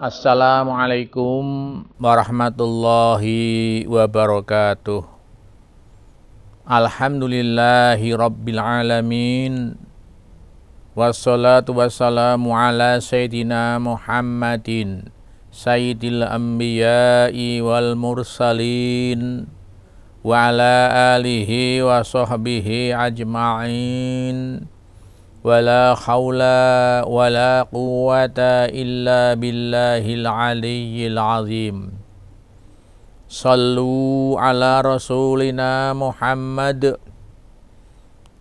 Assalamualaikum warahmatullahi wabarakatuh. Alhamdulillahi rabbil alamin. Wassalatu wassalamu ala sayyidina Muhammadin sayyidil anbiya'i wal mursalin wa ala alihi wa sahbihi ajma'in. Wala hawla wala quwwata illa billahil aliyyil azim. Sallu ala rasulina Muhammad.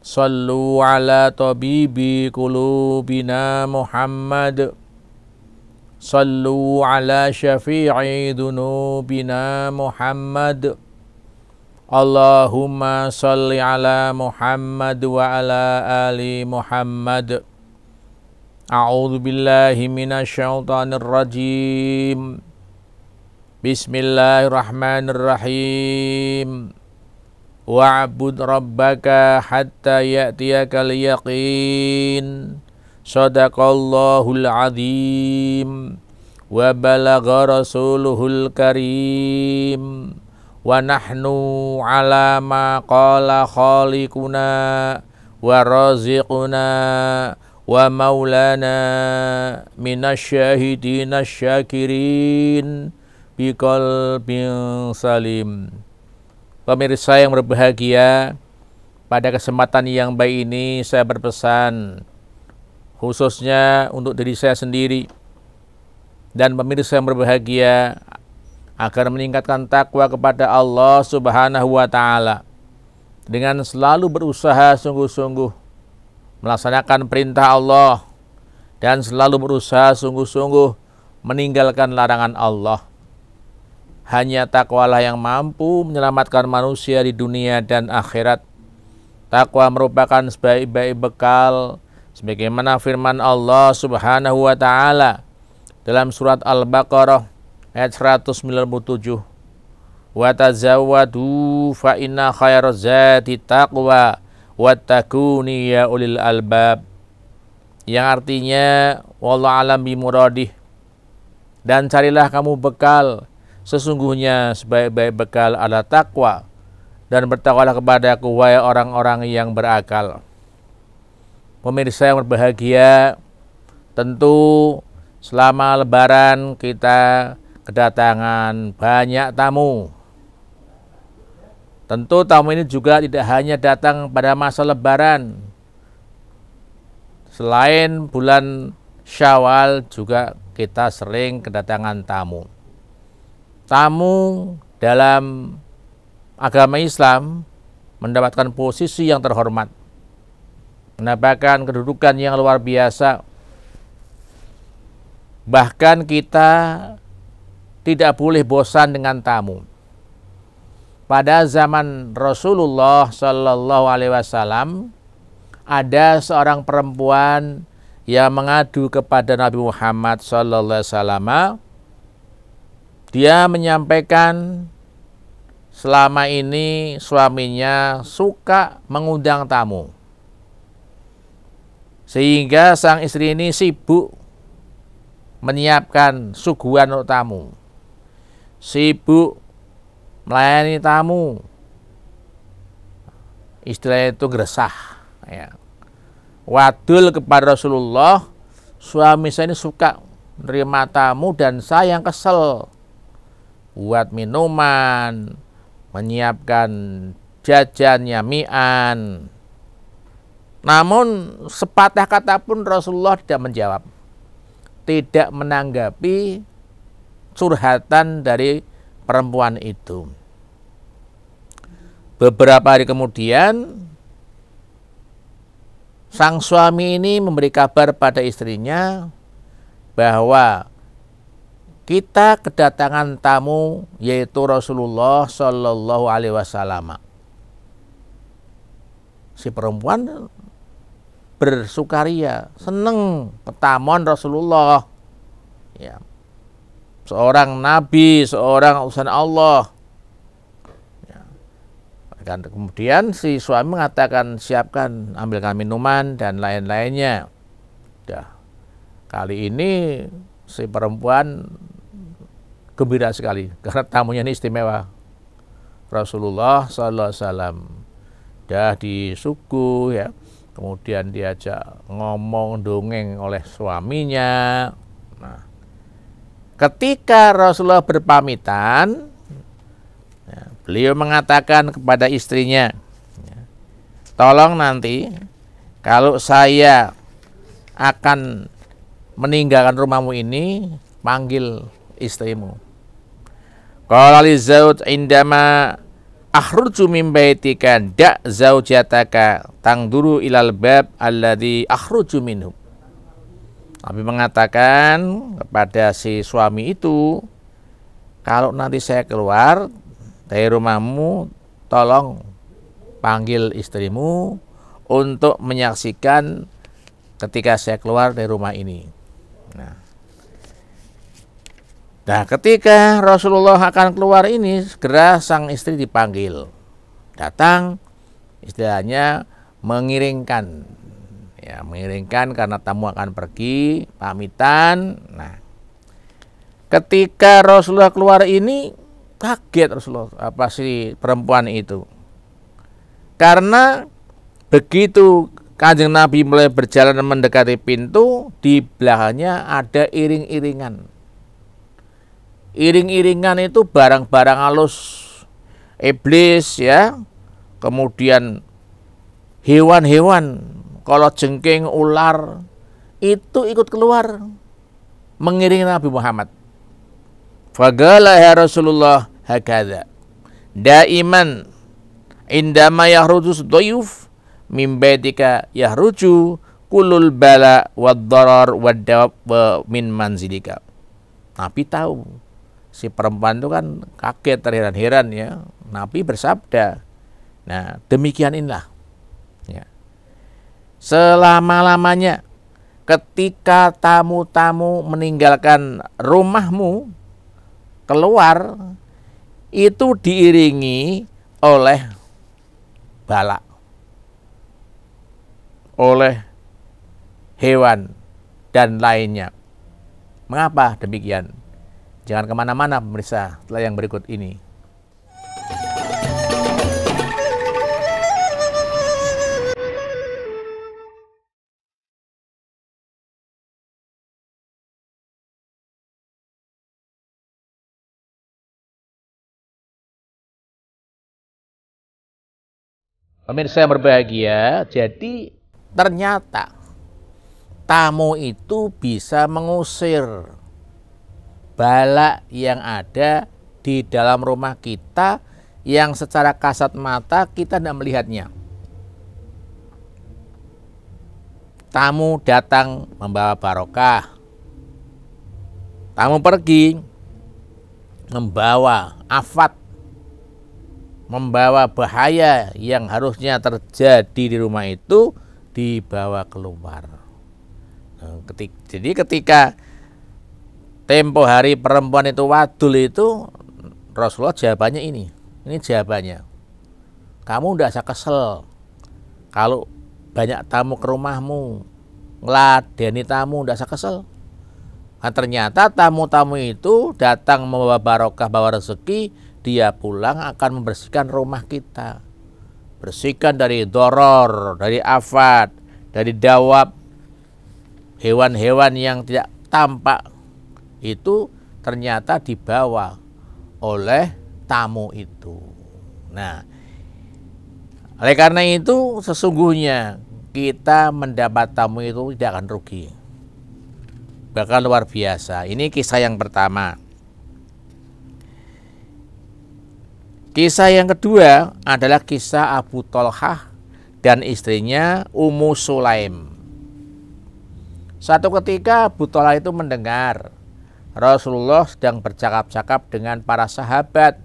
Sallu ala tabibi qulubina Muhammad. Sallu ala syafi'i dunubina Muhammad. Allahumma salli ala Muhammad wa ala ali Muhammad. A'udzu billahi minasyaitonir rajim. Bismillahirrahmanirrahim. Wa'bud rabbaka hatta ya'tiyakal yaqin. Shadaqallahul azim. Wa balagha rasuluhul karim. Wa nahnu ala ma qala khaliquna wa raziquna wa maulana minasyahidina syakirin biqalbin salim. Pemirsa yang berbahagia, pada kesempatan yang baik ini saya berpesan khususnya untuk diri saya sendiri dan pemirsa yang berbahagia agar meningkatkan takwa kepada Allah Subhanahu wa Ta'ala dengan selalu berusaha sungguh-sungguh melaksanakan perintah Allah dan selalu berusaha sungguh-sungguh meninggalkan larangan Allah. Hanya takwalah yang mampu menyelamatkan manusia di dunia dan akhirat. Takwa merupakan sebaik-baik bekal sebagaimana firman Allah Subhanahu wa Ta'ala dalam surat Al-Baqarah ayat 197. Wa tazawwadu fa inna khairaz zati taqwa wattaquni ya ulil albab. Yang artinya wallahu alam bimuradih. Dan carilah kamu bekal, sesungguhnya sebaik-baik bekal adalah takwa, dan bertakwalah kepadaku wahai orang-orang yang berakal. Pemirsa yang berbahagia, tentu selama lebaran kita kedatangan banyak tamu. Tentu tamu ini juga tidak hanya datang pada masa lebaran. Selain bulan Syawal juga kita sering kedatangan tamu. Tamu dalam agama Islam mendapatkan posisi yang terhormat, mendapatkan kedudukan yang luar biasa. Bahkan kita tidak boleh bosan dengan tamu. Pada zaman Rasulullah Sallallahu Alaihi Wasallam ada seorang perempuan yang mengadu kepada Nabi Muhammad Sallallahu Alaihi Wasallam. Dia menyampaikan selama ini suaminya suka mengundang tamu, sehingga sang istri ini sibuk menyiapkan suguhan untuk tamu, sibuk melayani tamu. Istilahnya itu geresah ya. Wadul kepada Rasulullah, suami saya ini suka menerima tamu dan saya yang kesel buat minuman, menyiapkan jajan nyamian. Namun sepatah kata pun Rasulullah tidak menjawab, tidak menanggapi curhatan dari perempuan itu. Beberapa hari kemudian sang suami ini memberi kabar pada istrinya bahwa kita kedatangan tamu yaitu Rasulullah Shallallahu Alaihi Wasallam. Si perempuan bersukaria, seneng ketamuan Rasulullah. Ya. Seorang nabi, seorang utusan Allah. Ya. Dan kemudian si suami mengatakan, siapkan, ambilkan minuman dan lain-lainnya. Kali ini si perempuan gembira sekali karena tamunya ini istimewa. Rasulullah sallallahu alaihi wasallam dah disuguh ya, kemudian diajak ngomong dongeng oleh suaminya. Nah, ketika Rasulullah berpamitan, ya, beliau mengatakan kepada istrinya, ya, tolong nanti kalau saya akan meninggalkan rumahmu ini, panggil istrimu. Qala li zauj indama akhruju min baitika da zaujataka tangduru ilal bab alladzi akhruju minhu. Nabi mengatakan kepada si suami itu, kalau nanti saya keluar dari rumahmu, tolong panggil istrimu untuk menyaksikan ketika saya keluar dari rumah ini. Nah, ketika Rasulullah akan keluar ini, segera sang istri dipanggil. Datang, istilahnya mengiringkan. Ya, mengiringkan karena tamu akan pergi, pamitan. Nah, ketika Rasulullah keluar ini, kaget Rasulullah, apa sih perempuan itu. Karena begitu Kanjeng Nabi mulai berjalan mendekati pintu, di belakangnya ada iring-iringan. Iring-iringan itu barang-barang halus, iblis ya, kemudian hewan-hewan, kalau jengking, ular, itu ikut keluar mengiringi Nabi Muhammad. Faqala ya Rasulullah hakadha daiman indama yahruju dhuyuf min baitika yahruju kulul bala wad darar wad dawab min manzilika. Nabi tahu si perempuan itu kan kaget, terheran-heran ya. Nabi bersabda, nah demikian inilah ya, selama-lamanya ketika tamu-tamu meninggalkan rumahmu keluar, itu diiringi oleh bala, oleh hewan dan lainnya. Mengapa demikian? Jangan kemana-mana pemirsa, setelah yang berikut ini. Pemirsa yang berbahagia, jadi ternyata tamu itu bisa mengusir bala yang ada di dalam rumah kita yang secara kasat mata kita tidak melihatnya. Tamu datang membawa barokah, tamu pergi membawa afat, membawa bahaya yang harusnya terjadi di rumah itu dibawa keluar. Jadi ketika tempo hari perempuan itu wadul itu, Rasulullah jawabannya ini jawabannya. Kamu tidak usah kesel kalau banyak tamu ke rumahmu, ngeladeni tamu, tidak usah kesel. Nah, ternyata tamu-tamu itu datang membawa barokah, bawa rezeki, dia pulang akan membersihkan rumah kita. Bersihkan dari doror, dari afat, dari dawab, hewan-hewan yang tidak tampak. Itu ternyata dibawa oleh tamu itu. Nah, oleh karena itu sesungguhnya kita mendapat tamu itu tidak akan rugi, bakal luar biasa. Ini kisah yang pertama. Kisah yang kedua adalah kisah Abu Thalhah dan istrinya Ummu Sulaim. Suatu ketika Abu Thalhah itu mendengar Rasulullah sedang bercakap-cakap dengan para sahabat.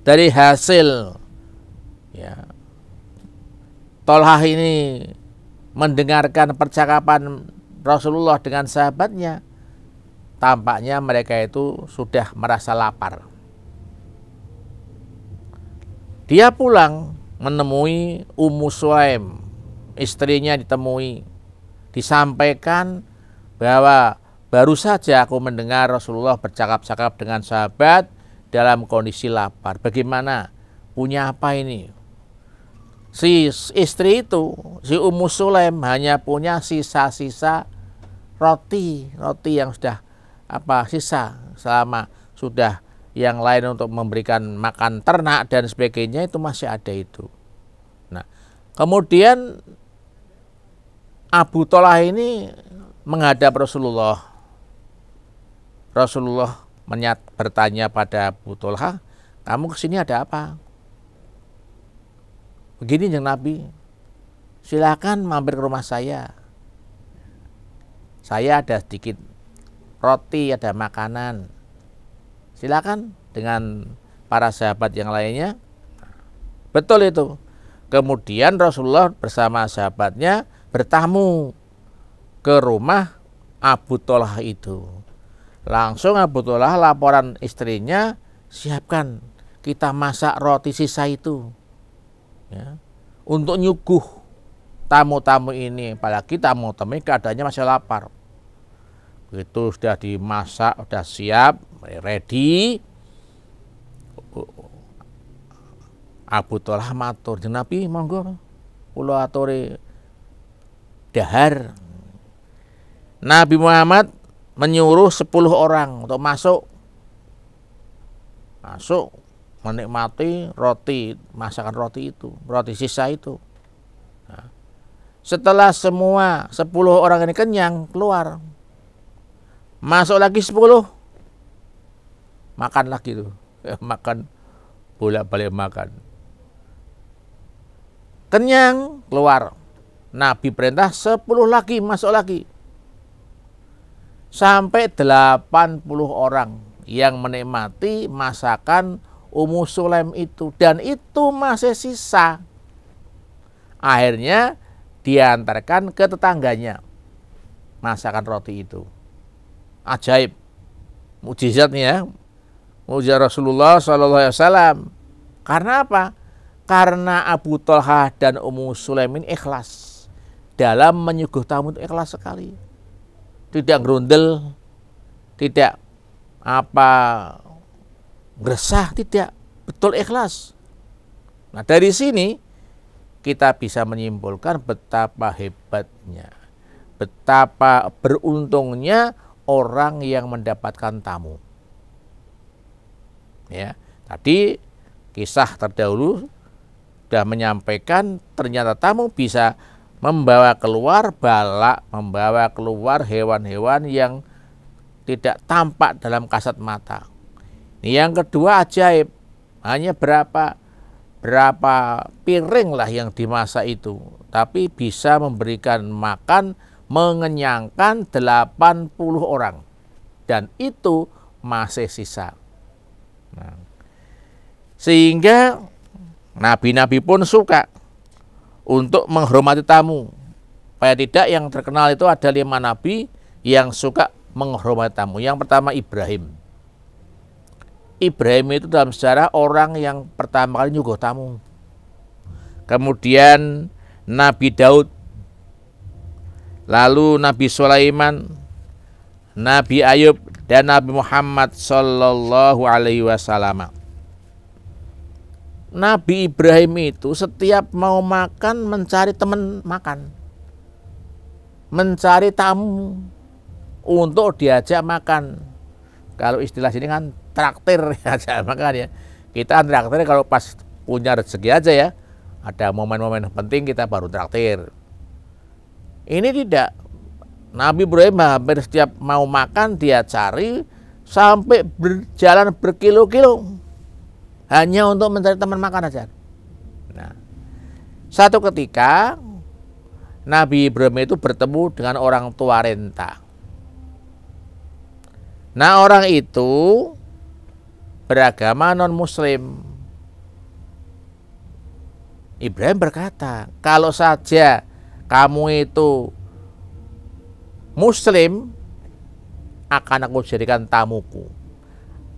Dari hasil ya, Thalhah ini mendengarkan percakapan Rasulullah dengan sahabatnya, tampaknya mereka itu sudah merasa lapar. Dia pulang menemui Ummu Sulaim, istrinya ditemui, disampaikan bahwa baru saja aku mendengar Rasulullah bercakap-cakap dengan sahabat dalam kondisi lapar. Bagaimana? Punya apa ini? Si istri itu, si Ummu Sulaim hanya punya sisa-sisa roti yang sudah sisa selama sudah yang lain untuk memberikan makan ternak dan sebagainya itu masih ada itu. Nah, kemudian Abu Thalhah ini menghadap Rasulullah. Rasulullah bertanya pada Abu Thalhah, kamu kesini ada apa? Begini yang Nabi, silakan mampir ke rumah saya. Saya ada sedikit roti, ada makanan. Silakan dengan para sahabat yang lainnya. Betul itu. Kemudian Rasulullah bersama sahabatnya bertamu ke rumah Abu Thalhah itu. Langsung Abu Thalhah laporan istrinya, siapkan kita masak roti sisa itu ya, untuk nyuguh tamu-tamu ini, apalagi tamu-tamu ini keadaannya masih lapar. Itu sudah dimasak, sudah siap, ready. Abu Thalhah matur, Nabi monggo kula aturi dahar. Nabi Muhammad menyuruh 10 orang untuk masuk menikmati roti, masakan roti itu, roti sisa itu. Nah, setelah semua 10 orang ini kenyang, keluar. Masuk lagi 10. Makan lagi tuh. Makan, bolak-balik makan. Kenyang, keluar. Nabi perintah 10 lagi, masuk lagi. Sampai 80 orang yang menikmati masakan Ummu Sulaim itu. Dan itu masih sisa. Akhirnya diantarkan ke tetangganya masakan roti itu. Ajaib. Mujizatnya, mujizat Rasulullah SAW. Karena apa? Karena Abu Thalhah dan Ummu Sulaim ini ikhlas. Dalam menyuguh tamu itu ikhlas sekali. Tidak gerundel, tidak geresah, tidak, betul ikhlas. Nah, dari sini kita bisa menyimpulkan betapa hebatnya, betapa beruntungnya orang yang mendapatkan tamu. Ya, tadi kisah terdahulu sudah menyampaikan ternyata tamu bisa membawa keluar balak, membawa keluar hewan-hewan yang tidak tampak dalam kasat mata. Ini yang kedua ajaib, hanya berapa piring lah yang dimasak itu, tapi bisa memberikan makan mengenyangkan 80 orang, dan itu masih sisa. Nah, sehingga nabi-nabi pun suka untuk menghormati tamu. Supaya tidak, yang terkenal itu ada 5 nabi yang suka menghormati tamu. Yang pertama Ibrahim. Ibrahim itu dalam sejarah orang yang pertama kali nyuguh tamu. Kemudian Nabi Daud, lalu Nabi Sulaiman, Nabi Ayub, dan Nabi Muhammad Sallallahu Alaihi Wasallam. Nabi Ibrahim itu setiap mau makan mencari teman makan, mencari tamu untuk diajak makan. Kalau istilah sini kan traktir, diajak makan ya. Kita traktir kalau pas punya rezeki aja ya. Ada momen-momen penting kita baru traktir. Ini tidak. Nabi Ibrahim hampir setiap mau makan dia cari sampai berjalan berkilo-kilo hanya untuk mencari teman makan aja. Nah, satu ketika Nabi Ibrahim itu bertemu dengan orang tua renta. Nah, orang itu beragama non-muslim. Ibrahim berkata, kalau saja kamu itu muslim, akan aku jadikan tamuku.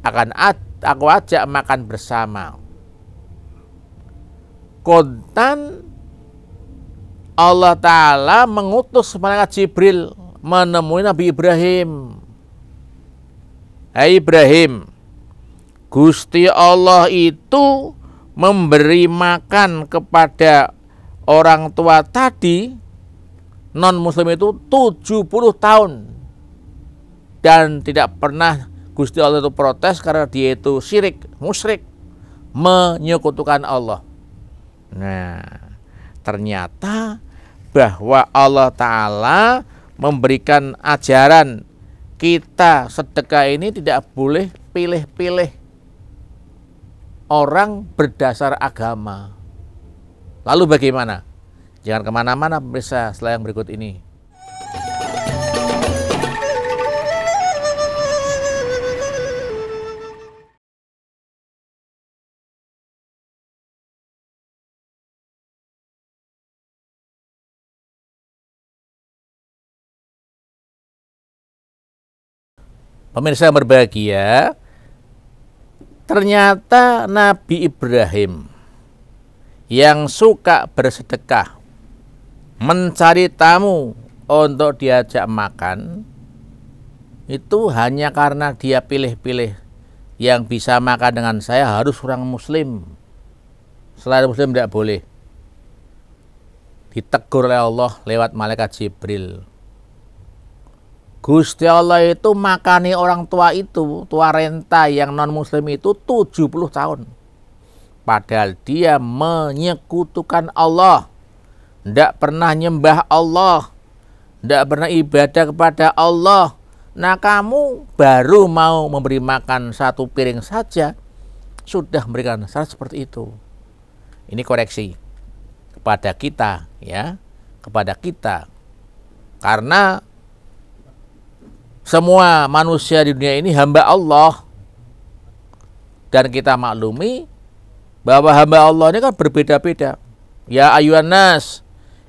Akan aku ajak makan bersama. Kontan Allah Ta'ala mengutus malaikat Jibril menemui Nabi Ibrahim hai Ibrahim, Gusti Allah itu memberi makan kepada orang tua tadi non muslim itu 70 tahun dan tidak pernah Gusti Allah itu protes karena dia itu syirik, musyrik, menyekutukan Allah. Nah, ternyata bahwa Allah Ta'ala memberikan ajaran kita sedekah ini tidak boleh pilih-pilih orang berdasar agama. Lalu bagaimana? Jangan kemana-mana pemirsa setelah yang berikut ini. Pemirsa yang berbahagia, ternyata Nabi Ibrahim yang suka bersedekah, mencari tamu untuk diajak makan, itu hanya karena dia pilih-pilih yang bisa makan dengan saya harus orang muslim. Selain muslim tidak boleh. Ditegur oleh Allah lewat malaikat Jibril. Gusti Allah itu makani orang tua itu, tua renta yang non muslim itu 70 tahun. Padahal dia menyekutukan Allah. Tidak pernah nyembah Allah. Tidak pernah ibadah kepada Allah. Nah, kamu baru mau memberi makan satu piring saja, sudah memberikan syarat seperti itu. Ini koreksi kepada kita, ya, kepada kita. Karena semua manusia di dunia ini hamba Allah. Dan kita maklumi bahwa hamba Allah ini kan berbeda-beda. Ya ayyuhan nas,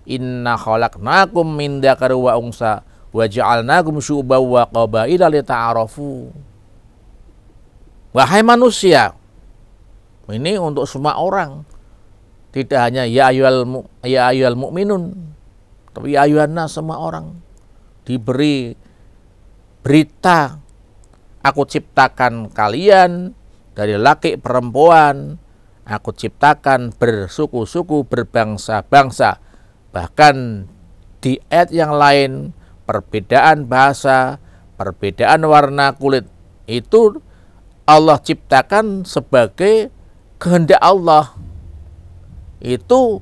inna khalaqnakum min dzakari wa unsa wa ja'alnakum syu'uban wa qabaila lita'arafu. Wahai manusia, ini untuk semua orang. Tidak hanya ya ayyuhal mu'minun, tapi ya ayyuhan nas, semua orang diberi berita, aku ciptakan kalian dari laki perempuan, aku ciptakan bersuku-suku, berbangsa-bangsa. Bahkan di ayat yang lain, perbedaan bahasa, perbedaan warna kulit, itu Allah ciptakan sebagai kehendak Allah. Itu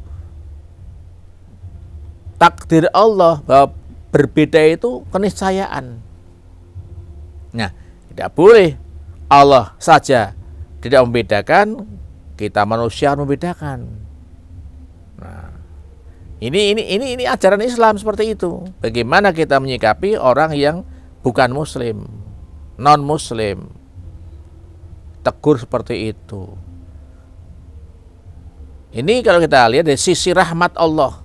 takdir Allah, bahwa berbeda itu keniscayaan. Nah, tidak boleh Allah saja tidak membedakan, kita manusia membedakan. Nah, ini ajaran Islam seperti itu. Bagaimana kita menyikapi orang yang bukan muslim, non muslim. Tegur seperti itu. Ini kalau kita lihat dari sisi rahmat Allah.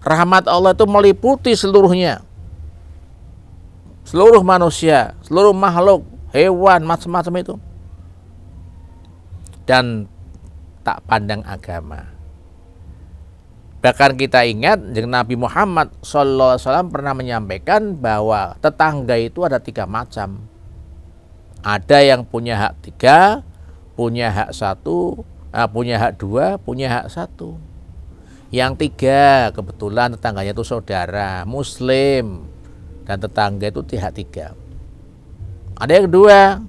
Rahmat Allah itu meliputi seluruhnya. Seluruh manusia, seluruh makhluk, hewan, macam-macam itu. Dan tak pandang agama. Bahkan kita ingat Nabi Muhammad SAW pernah menyampaikan bahwa tetangga itu ada 3 macam. Ada yang punya hak 3, punya hak 1, punya hak 2, punya hak 1. Yang 3 kebetulan tetangganya itu saudara, muslim. Dan tetangga itu hak 3. Ada yang 2,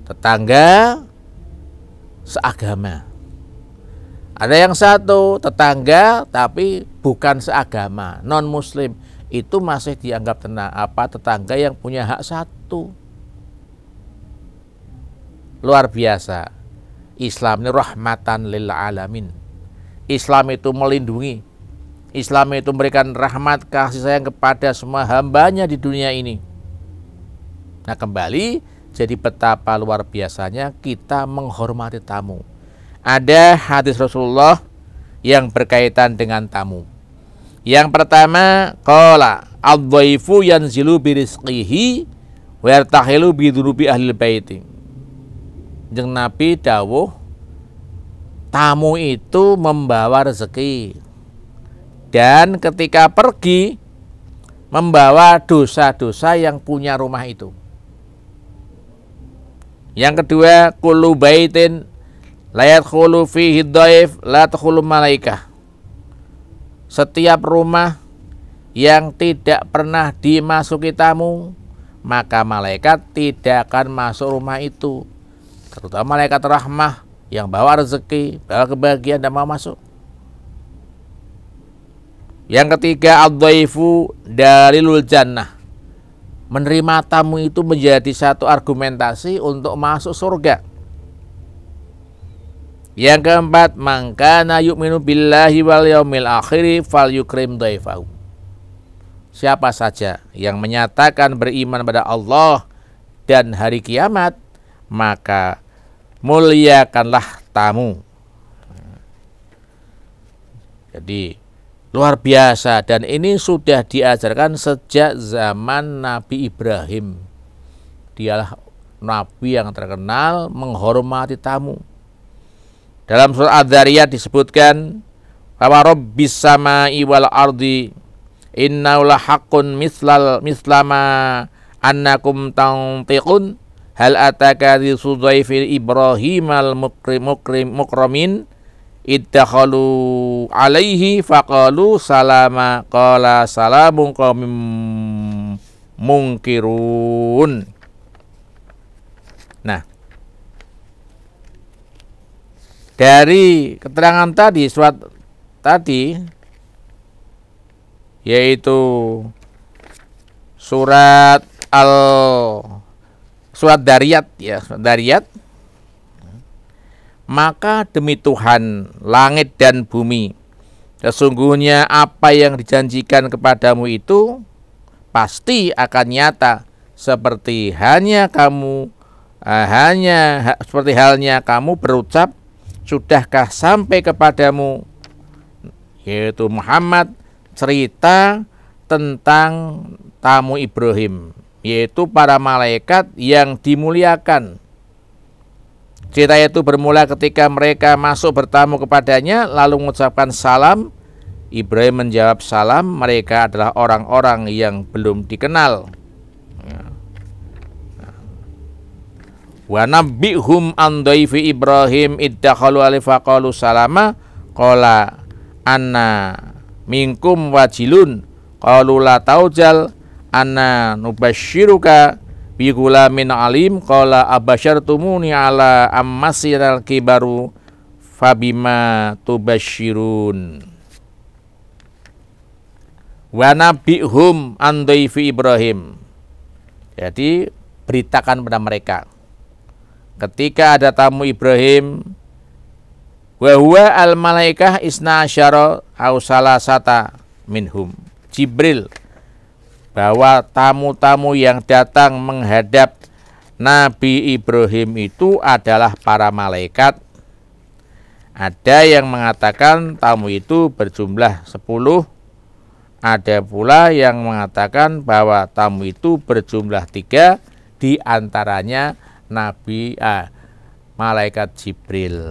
tetangga seagama. Ada yang 1, tetangga tapi bukan seagama, non muslim. Itu masih dianggap tetangga yang punya hak 1. Luar biasa. Islam ini rahmatan lil alamin. Islam itu melindungi. Islam itu memberikan rahmat kasih sayang kepada semua hambanya di dunia ini. Nah, kembali jadi betapa luar biasanya kita menghormati tamu. Ada hadis Rasulullah yang berkaitan dengan tamu. Yang pertama, qala ad-dhaifu yanzilu birizqihi wa yartahilu bidunubi ahlil baiti. Jeung Nabi dawuh, tamu itu membawa rezeki. Dan ketika pergi, membawa dosa-dosa yang punya rumah itu. Yang kedua, kullu baitin la yadkhulu fihi dhaif la tadkhulu malaikah. Setiap rumah yang tidak pernah dimasuki tamu, maka malaikat tidak akan masuk rumah itu. Terutama malaikat rahmah yang bawa rezeki, bawa kebahagiaan, dan mau masuk. Yang ketiga, ad-dhaifu dalilul jannah. Menerima tamu itu menjadi satu argumentasi untuk masuk surga. Yang keempat, man kana yu'minu billahi wal yaumil akhir falyukrim dhaifahu. Siapa saja yang menyatakan beriman pada Allah dan hari kiamat, maka muliakanlah tamu. Jadi luar biasa, dan ini sudah diajarkan sejak zaman Nabi Ibrahim. Dialah Nabi yang terkenal menghormati tamu. Dalam surat Adz-Dzariyat disebutkan bahwa Rabbis samai wal ardi innahu lahaqqun mislama annakum tantiqun hal ataka dzufil Ibrahimal mukramin iddakhalu alaihi faqalu salama qala salamun qaumim munkirun. Nah, dari keterangan tadi, surat tadi, yaitu surat Dzariyat, ya, Dzariyat. Maka demi Tuhan langit dan bumi, sesungguhnya apa yang dijanjikan kepadamu itu pasti akan nyata, seperti halnya kamu berucap, sudahkah sampai kepadamu, yaitu Muhammad, cerita tentang tamu Ibrahim, yaitu para malaikat yang dimuliakan. Cerita itu bermula ketika mereka masuk bertamu kepadanya, lalu mengucapkan salam. Ibrahim menjawab salam, mereka adalah orang-orang yang belum dikenal. Wa nabbihum an dhaifi Ibrahim iddakhalu alaihi faqalu salama qala anna minkum wajilun qalu la taujal anna nubasyiruka bi gulamin alim qala abasyartumuni ala ammasiral kibaru fabima tubasyirun. Wa nabihum an dhaifi Ibrahim. Jadi beritakan pada mereka ketika ada tamu Ibrahim, wa huwa al malaikah isna asyara au salasata minhum, Jibril, bahwa tamu-tamu yang datang menghadap Nabi Ibrahim itu adalah para malaikat. Ada yang mengatakan tamu itu berjumlah 10, ada pula yang mengatakan bahwa tamu itu berjumlah 3, di antaranya malaikat Jibril.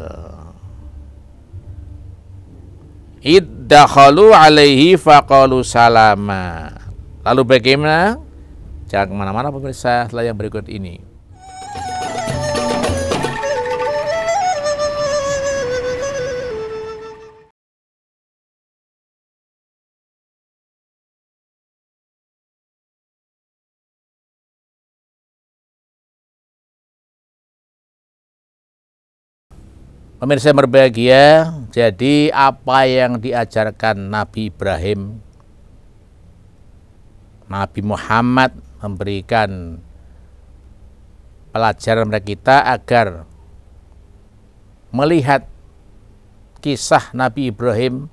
Iddakhalu alaihi faqalu salama. Lalu bagaimana? Jangan kemana-mana pemirsa, setelah yang berikut ini. Pemirsa yang berbahagia, jadi apa yang diajarkan Nabi Ibrahim, Nabi Muhammad memberikan pelajaran kepada kita agar melihat kisah Nabi Ibrahim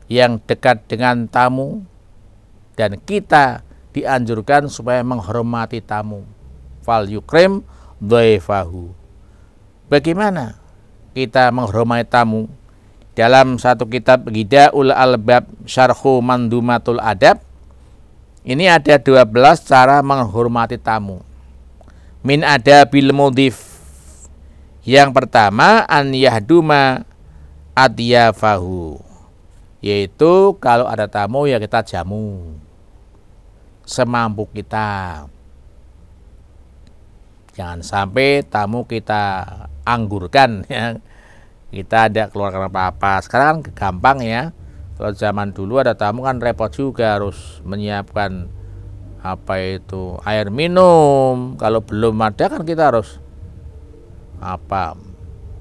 yang dekat dengan tamu, dan kita dianjurkan supaya menghormati tamu. Fal yukrim dhaifahu. Bagaimana kita menghormati tamu? Dalam satu kitab Ghidaul Albab Syarhu Mandumatul Adab, ini ada 12 cara menghormati tamu. Min adabil mudhif. Yang pertama, an yahduma adyafahu, yaitu kalau ada tamu ya kita jamu semampu kita. Jangan sampai tamu kita anggurkan ya. Kita ada keluarkan apa-apa. Sekarang kan gampang ya. Kalau zaman dulu ada tamu kan repot juga, harus menyiapkan apa itu air minum. Kalau belum ada kan kita harus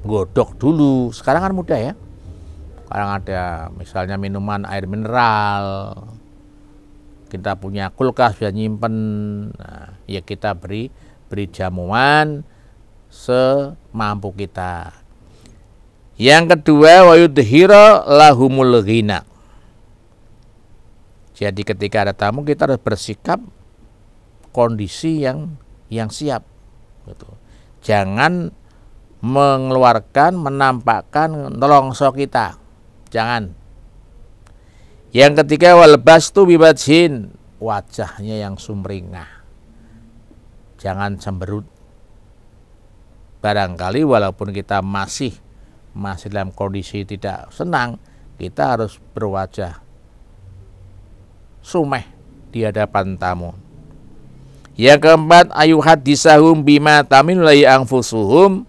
godok dulu. Sekarang kan mudah ya. Sekarang ada misalnya minuman air mineral. Kita punya kulkas bisa nyimpen. Nah, ya kita beri jamuan semampu kita. Yang kedua, wa yudhira lahumul ghina. Jadi ketika ada tamu kita harus bersikap kondisi yang siap gitu. Jangan mengeluarkan, menampakkan nelongso kita. Jangan. Yang ketiga, walbastu bibajhin, wajahnya yang sumringah. Jangan cemberut. Barangkali walaupun kita masih dalam kondisi tidak senang, kita harus berwajah sumeh di hadapan tamu. Yang keempat, ayuhad disahum bima tamilai anfusuhum.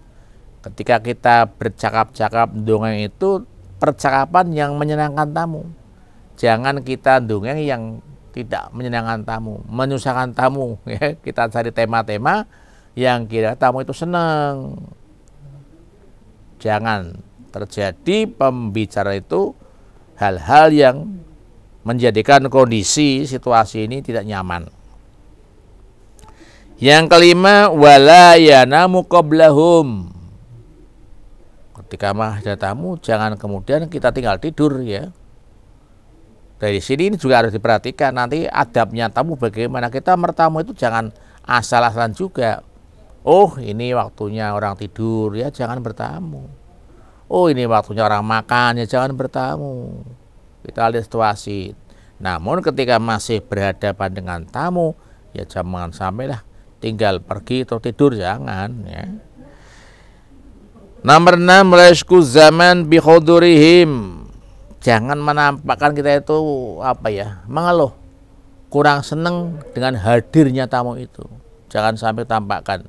Ketika kita bercakap-cakap dongeng itu percakapan yang menyenangkan tamu. Jangan kita dongeng yang tidak menyenangkan tamu, menyusahkan tamu. Ya, kita cari tema-tema yang kira tamu itu senang. Jangan terjadi pembicara itu hal-hal yang menjadikan kondisi situasi ini tidak nyaman. Yang kelima, wala yanamu qablahum. Ketika ada tamu jangan kemudian kita tinggal tidur ya. Dari sini ini juga harus diperhatikan nanti adabnya tamu bagaimana. Kita bertamu itu jangan asal-asalan juga. Oh, ini waktunya orang tidur ya jangan bertamu. Oh, ini waktunya orang makan ya jangan bertamu. Kita lihat situasi. Namun ketika masih berhadapan dengan tamu ya jangan sampailah tinggal pergi atau tidur, jangan ya. Nomor 6, melaysku zaman bihudurihim. Jangan menampakkan kita itu mengeluh, kurang senang dengan hadirnya tamu itu. Jangan sampai tampakkan.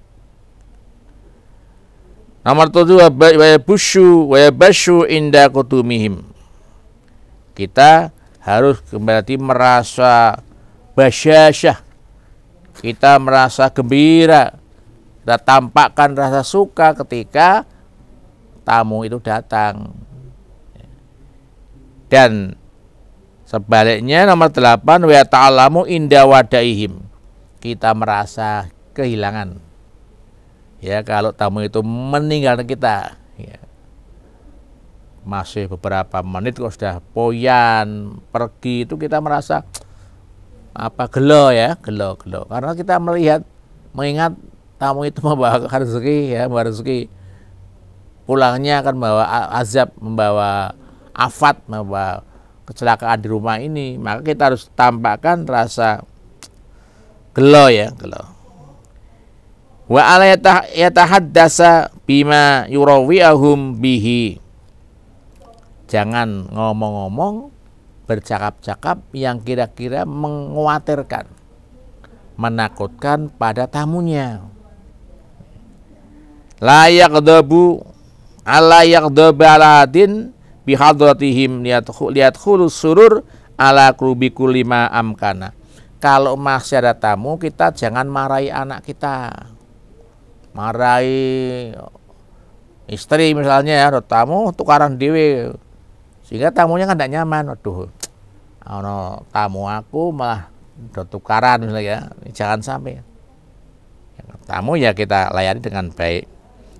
Nomor 7, wayabashu inda kutumihim. Kita harus kembali merasa basyasyah. Kita merasa gembira. Kita tampakkan rasa suka ketika tamu itu datang. Dan sebaliknya nomor 8, wa ta'alamu inda wadaihim. Kita merasa kehilangan. Ya, kalau tamu itu meninggalkan kita, ya. Masih beberapa menit kok sudah poyan pergi, itu kita merasa gelo karena kita mengingat tamu itu membawa rezeki ya, membawa rezeki. Pulangnya akan membawa azab, membawa afat, membawa kecelakaan di rumah ini, maka kita harus tampakkan rasa gelo. Wa ala yatahaddasa bima yurawi'ahum bihi. Jangan ngomong-ngomong, bercakap-cakap yang kira-kira mengkhawatirkan, menakutkan pada tamunya. La yaqdabu ala hadin bihadratihim liyadkhulus surur ala qulubi kulli ma amkana. Kalau masih ada tamu, kita jangan marahi anak kita, marahi istri misalnya ya, ada tamu tukaran dewe, sehingga tamunya kan tidak nyaman. Waduh, tamu aku malah tukaran misalnya ya. Jangan sampai. Tamu ya kita layani dengan baik.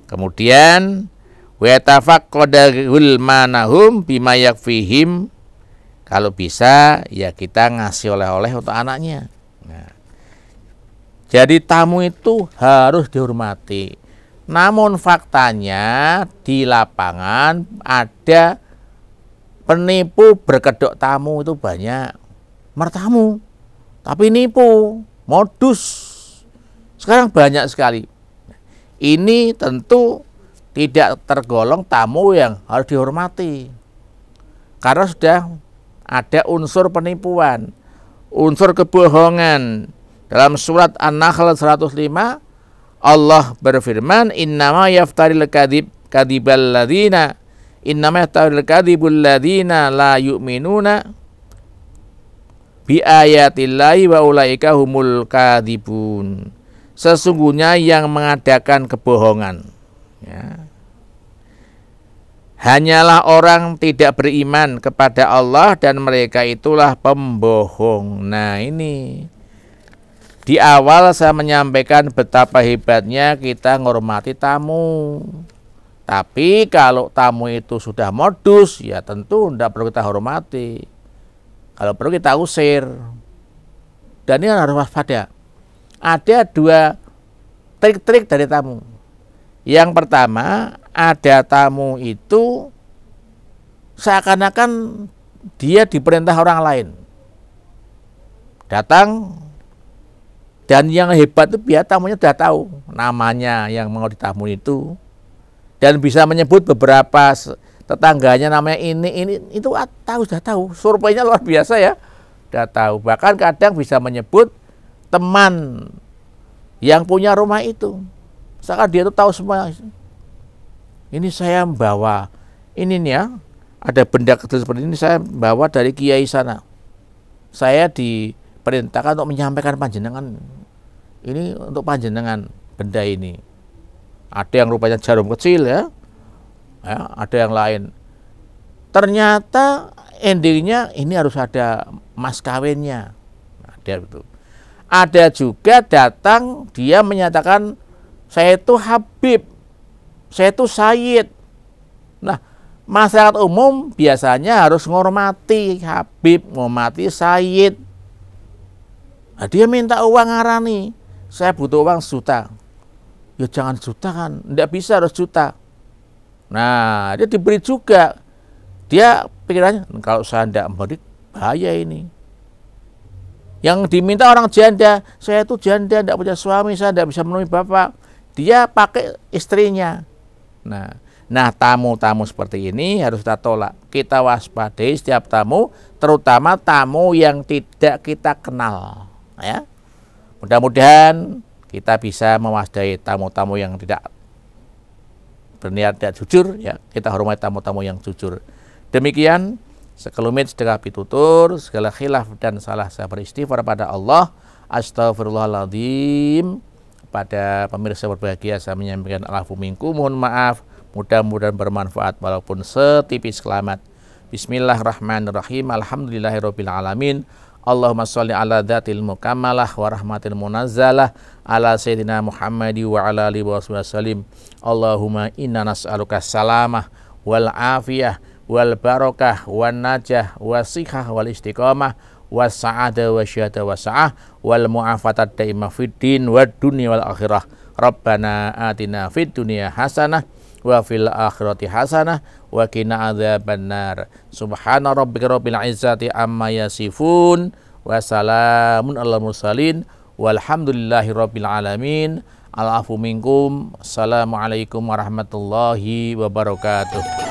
Kemudian wa tafaqqadul manahum bima yakfihim. Kalau bisa ya kita ngasih oleh-oleh untuk anaknya. Nah, jadi tamu itu harus dihormati. Namun faktanya di lapangan ada penipu berkedok tamu itu banyak. Mertamu tapi nipu, modus. Sekarang banyak sekali. Ini tentu tidak tergolong tamu yang harus dihormati. Karena sudah ada unsur penipuan, unsur kebohongan. Dalam surat An-Nahl 105, Allah berfirman, innama yaftaril kadibal ladzina innama yaftaril kadibul ladzina la yu'minuna bi ayatillahi wa ulaika humul kadibun. Sesungguhnya yang mengadakan kebohongan, ya, hanyalah orang tidak beriman kepada Allah dan mereka itulah pembohong. Nah, ini di awal saya menyampaikan betapa hebatnya kita menghormati tamu. Tapi kalau tamu itu sudah modus, ya tentu tidak perlu kita hormati. Kalau perlu kita usir. Dan ini harus waspada. Ada dua trik-trik dari tamu. Yang pertama, ada tamu itu seakan-akan dia diperintah orang lain. Datang, dan yang hebat itu biar tamunya sudah tahu namanya yang mau ditamu itu. Dan bisa menyebut beberapa tetangganya namanya ini itu sudah tahu. Surveinya luar biasa ya. Sudah tahu. Bahkan kadang bisa menyebut teman yang punya rumah itu. Misalkan dia itu tahu semua. Ini saya membawa ini nih ya, ada benda kecil seperti ini saya bawa dari kiai sana. Saya diperintahkan untuk menyampaikan panjenengan. Ini untuk panjenengan benda ini. Ada yang rupanya jarum kecil ya, ada yang lain. Ternyata endingnya ini harus ada mas kawinnya. Ada itu. Ada juga datang dia menyatakan saya itu Habib, saya itu Sayyid. Nah, masyarakat umum biasanya harus menghormati Habib, menghormati Sayyid. Nah, dia minta uang ngarani, saya butuh uang 1 juta. Ya jangan juta kan, tidak bisa, harus juta. Nah, dia diberi juga. Dia pikirannya, kalau saya tidak memberi, bahaya ini. Yang diminta orang janda, saya itu janda, tidak punya suami, saya tidak bisa menemui bapak. Dia pakai istrinya. Nah, tamu-tamu seperti ini harus kita tolak. Kita waspadai setiap tamu, terutama tamu yang tidak kita kenal. Ya, mudah-mudahan kita bisa mewaspadai tamu-tamu yang tidak berniat tidak jujur. Ya, kita hormati tamu-tamu yang jujur. Demikian. Sekelumit sedekah pitutur, segala khilaf dan salah saya beristighfar pada Allah. Astagfirullahaladzim. Pada pemirsa berbahagia saya menyampaikan alafu minkum, mohon maaf. Mudah-mudahan bermanfaat walaupun setipis kelamat. Bismillahirrahmanirrahim. Alhamdulillahirabbil alamin. Allahumma sholli ala dzatil mukammalah wa rahmatil munazzalah ala sayyidina Muhammadi wa ala alihi wasallam. Allahumma inna nas'aluka salamah wal afiyah wal barokah wan najah wasihah wal istiqamah was sa'adah wasyada wasa'ah wal mu'afatat daimah fid din wad dunya wal akhirah. Rabbana atina fid dunya hasanah wa fil akhirati hasanah wa qina adzabannar. Subhana rabbika rabbil izzati amma yasifun wa salamun alal mursalin walhamdulillahi rabbil alamin. Al-afu minkum. Assalamualaikum warahmatullahi wabarakatuh.